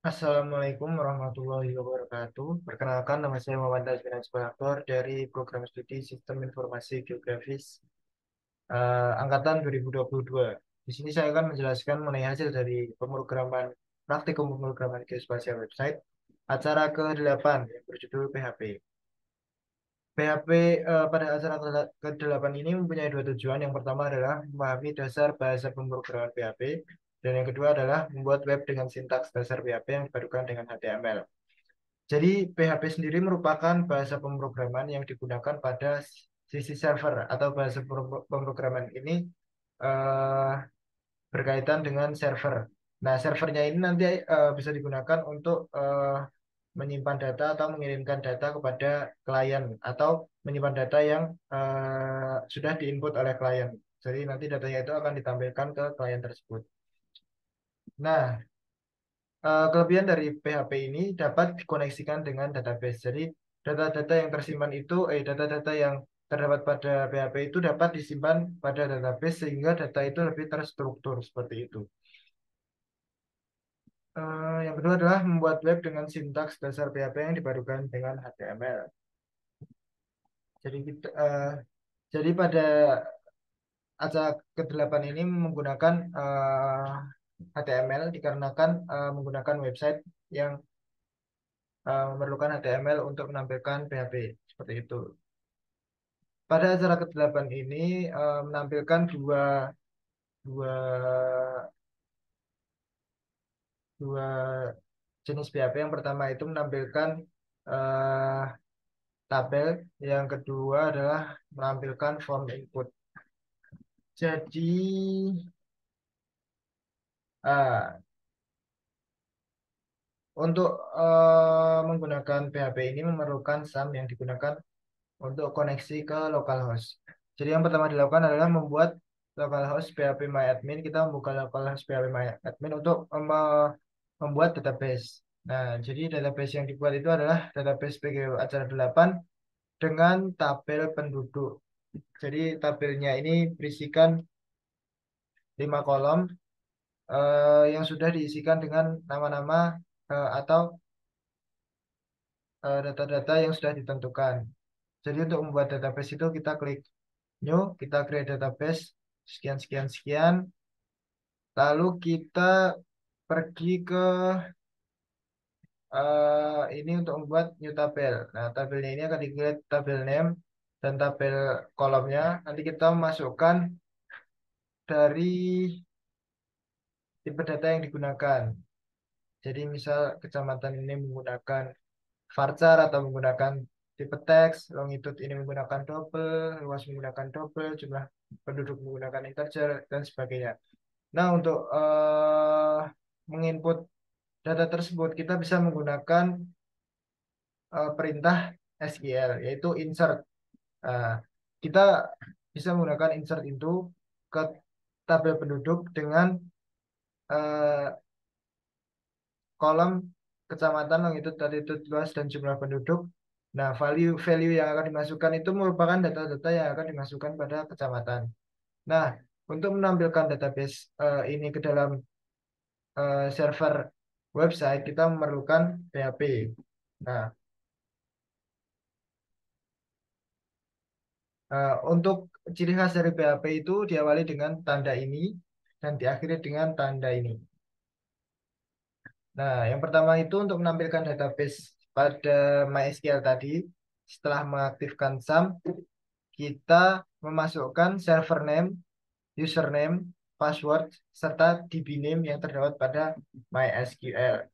Assalamualaikum warahmatullahi wabarakatuh. Perkenalkan, nama saya Muhammad Azmin Aktor dari Program Studi Sistem Informasi Geografis Angkatan 2022. Di sini saya akan menjelaskan mengenai hasil dari pemrograman praktikum pemrograman geospasial website acara ke-8 yang berjudul PHP. PHP pada acara ke-8 ini mempunyai dua tujuan. Yang pertama adalah memahami dasar bahasa pemrograman PHP, dan yang kedua adalah membuat web dengan sintaks dasar PHP yang dipadukan dengan HTML. Jadi PHP sendiri merupakan bahasa pemrograman yang digunakan pada sisi server, atau bahasa pemrograman ini eh, berkaitan dengan server. Nah, servernya ini nanti bisa digunakan untuk menyimpan data atau mengirimkan data kepada klien, atau menyimpan data yang sudah diinput oleh klien. Jadi nanti datanya itu akan ditampilkan ke klien tersebut. Nah, kelebihan dari PHP ini dapat dikoneksikan dengan database. Jadi data-data yang tersimpan itu, data-data yang terdapat pada PHP itu dapat disimpan pada database sehingga data itu lebih terstruktur seperti itu. Yang kedua adalah membuat web dengan sintaks dasar PHP yang dipadukan dengan HTML. Jadi jadi pada acara ke-8 ini menggunakan HTML dikarenakan menggunakan website yang memerlukan HTML untuk menampilkan PHP seperti itu. Pada acara ke-8 ini menampilkan dua, dua jenis PHP. Yang pertama itu menampilkan eh, tabel, yang kedua adalah menampilkan form input. Jadi ah, untuk menggunakan PHP ini memerlukan SAM yang digunakan untuk koneksi ke localhost. Jadi yang pertama dilakukan adalah membuat localhost phpMyAdmin. Kita membuka localhost phpMyAdmin untuk membuat database. Nah, jadi database yang dibuat itu adalah database PGW acara 8 dengan tabel penduduk. Jadi tabelnya ini berisikan 5 kolom yang sudah diisikan dengan nama-nama atau data-data yang sudah ditentukan. Jadi untuk membuat database itu kita klik new, kita create database sekian sekian sekian, lalu kita pergi ke ini untuk membuat new tabel. Nah, tabelnya ini akan di-create tabel name dan tabel kolomnya. Nanti kita masukkan dari tipe data yang digunakan. Jadi misal kecamatan ini menggunakan varchar atau menggunakan tipe teks, longitude ini menggunakan double, luas menggunakan double, jumlah penduduk menggunakan integer, dan sebagainya. Nah, untuk menginput data tersebut, kita bisa menggunakan perintah SQL, yaitu insert. Nah, kita bisa menggunakan insert itu ke tabel penduduk dengan eh, kolom kecamatan, longitude, latitude, luas, dan jumlah penduduk. Nah, value-value yang akan dimasukkan itu merupakan data-data yang akan dimasukkan pada kecamatan. Nah, untuk menampilkan database ini ke dalam server website, kita memerlukan PHP. Nah, untuk ciri khas dari PHP itu diawali dengan tanda ini dan diakhiri dengan tanda ini. Nah, yang pertama itu untuk menampilkan database pada MySQL tadi, setelah mengaktifkan SAM, kita memasukkan server name, username, password, serta DB name yang terdapat pada MySQL.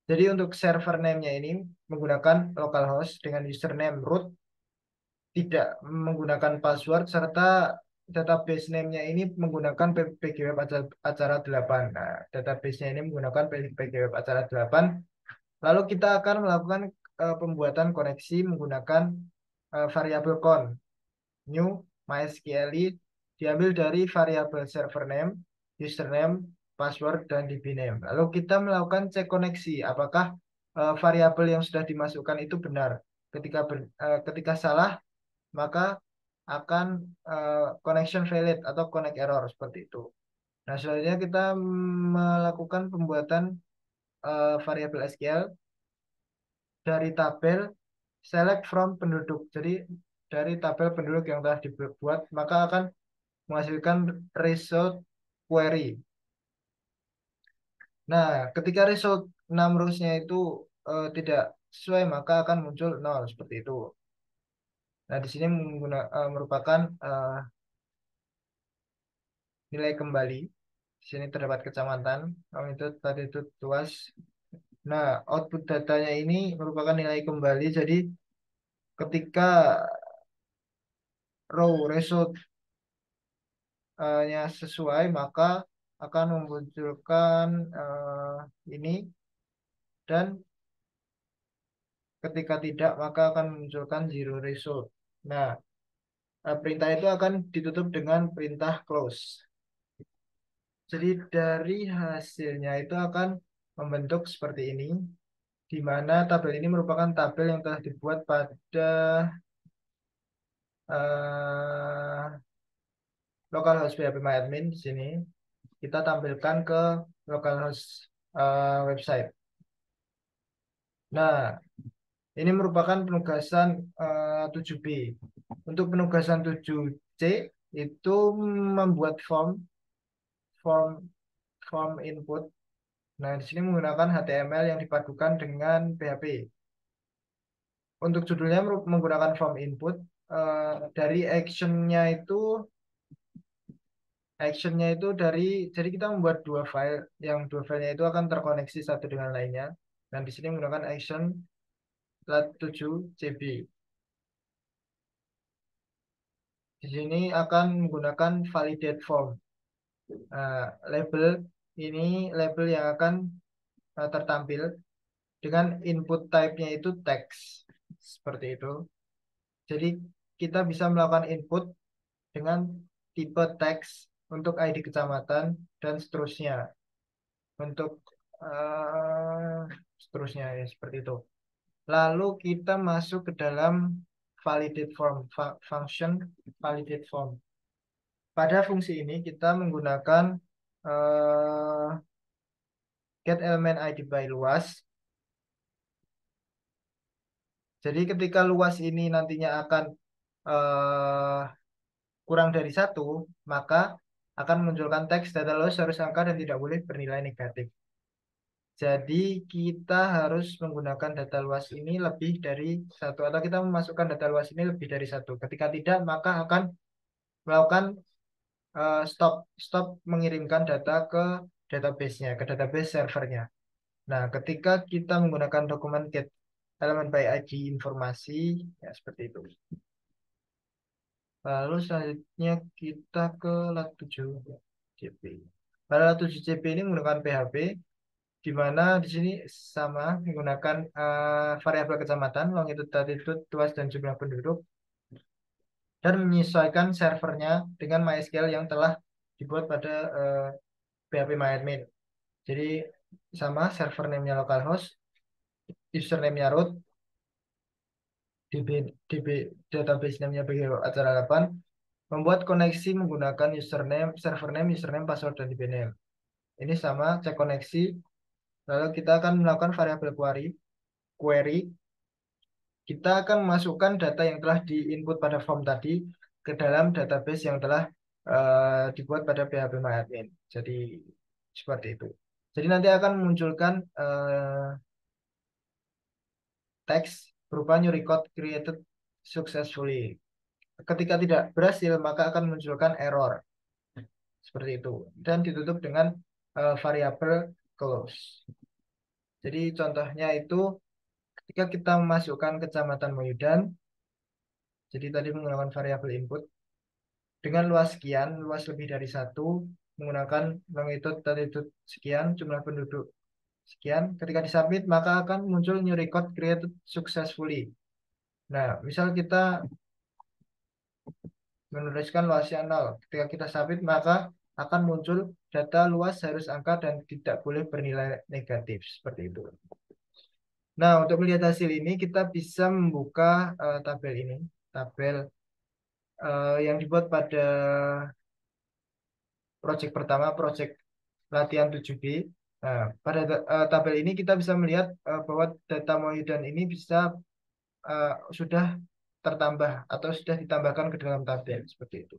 Jadi untuk server name-nya ini menggunakan localhost dengan username root, tidak menggunakan password, serta database name-nya ini menggunakan PGWeb acara 8. Nah, database-nya ini menggunakan PGWeb acara 8. Lalu kita akan melakukan pembuatan koneksi menggunakan variabel con. New MySQL diambil dari variabel server name, username, password, dan DB name. Lalu kita melakukan cek koneksi, apakah variabel yang sudah dimasukkan itu benar. Ketika salah, maka akan connection valid atau connect error seperti itu. Nah, selanjutnya kita melakukan pembuatan variabel SQL dari tabel select from penduduk. Jadi dari tabel penduduk yang telah dibuat, maka akan menghasilkan result query. Nah, ketika result 6 rows-nya itu tidak sesuai, maka akan muncul 0 seperti itu. Nah, di sini merupakan nilai kembali. Di sini terdapat kecamatan, itu tadi itu tuas. Nah, output datanya ini merupakan nilai kembali. Jadi ketika row result-nya sesuai, maka akan memunculkan ini, dan ketika tidak, maka akan memunculkan zero result. Nah, perintah itu akan ditutup dengan perintah close. Jadi dari hasilnya itu akan membentuk seperti ini, di mana tabel ini merupakan tabel yang telah dibuat pada eh, localhost phpMyAdmin. Di sini kita tampilkan ke localhost website. Nah, ini merupakan penugasan 7B. Untuk penugasan 7C itu membuat form form input. Nah, di sini menggunakan HTML yang dipadukan dengan PHP. Untuk judulnya menggunakan form input. Dari actionnya itu jadi kita membuat dua file, yang dua filenya itu akan terkoneksi satu dengan lainnya. Dan di sini menggunakan action lat7cb. Di sini akan menggunakan validate form. Label ini label yang akan tertampil dengan input type-nya itu text. Seperti itu. Jadi kita bisa melakukan input dengan tipe teks untuk ID kecamatan dan seterusnya. Untuk eh, seterusnya ya seperti itu. Lalu kita masuk ke dalam validate form, function validate form. Pada fungsi ini kita menggunakan eh, get element ID by luas. Jadi ketika luas ini nantinya akan eh, kurang dari satu, maka akan memunculkan teks data loss harus angka dan tidak boleh bernilai negatif. Jadi kita harus menggunakan data luas ini lebih dari satu, atau kita memasukkan data luas ini lebih dari satu. Ketika tidak, maka akan melakukan stop stop mengirimkan data ke database-nya, ke database servernya. Nah, ketika kita menggunakan dokumen get elemen by ID informasi, ya seperti itu. Lalu selanjutnya kita ke lat7cp. Pada lat7cp ini menggunakan PHP, di mana di sini sama menggunakan variabel kecamatan, longitude, latitude, luas dan jumlah penduduk, dan menyesuaikan servernya dengan MySQL yang telah dibuat pada phpMyAdmin. Jadi sama server name-nya localhost, username-nya root, DB database name-nya BGO acara 8, membuat koneksi menggunakan username, server name, username, password, dan DB name. Ini sama, cek koneksi. Lalu kita akan melakukan variabel query. Kita akan memasukkan data yang telah di-input pada form tadi ke dalam database yang telah dibuat pada phpMyAdmin. Jadi seperti itu. Jadi nanti akan memunculkan teks berupa new record created successfully. Ketika tidak berhasil, maka akan memunculkan error. Seperti itu. Dan ditutup dengan variabel close. Jadi contohnya itu ketika kita memasukkan kecamatan Moyudan, jadi tadi menggunakan variabel input, dengan luas sekian, luas lebih dari satu, menggunakan longitude, latitude sekian, jumlah penduduk sekian. Ketika disubmit, maka akan muncul new record created successfully. Nah, misal kita menuliskan luasnya 0. Ketika kita submit, maka akan muncul data luas harus angka dan tidak boleh bernilai negatif. Seperti itu. Nah, untuk melihat hasil ini, kita bisa membuka tabel ini. Tabel yang dibuat pada project pertama, project latihan 7B. Nah, pada tabel ini kita bisa melihat bahwa data Mohidan ini bisa sudah tertambah atau sudah ditambahkan ke dalam tabel seperti itu.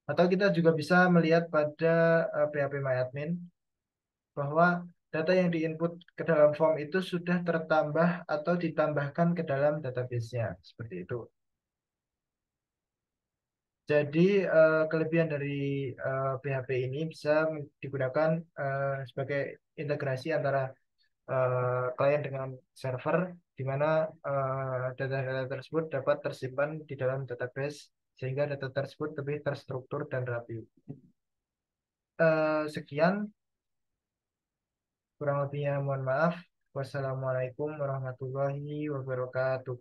Atau kita juga bisa melihat pada PHP MyAdmin bahwa data yang diinput ke dalam form itu sudah tertambah atau ditambahkan ke dalam database-nya seperti itu. Jadi kelebihan dari PHP ini bisa digunakan sebagai integrasi antara klien dengan server, di mana data-data tersebut dapat tersimpan di dalam database sehingga data tersebut lebih terstruktur dan rapi. Sekian, kurang lebihnya mohon maaf. Wassalamualaikum warahmatullahi wabarakatuh.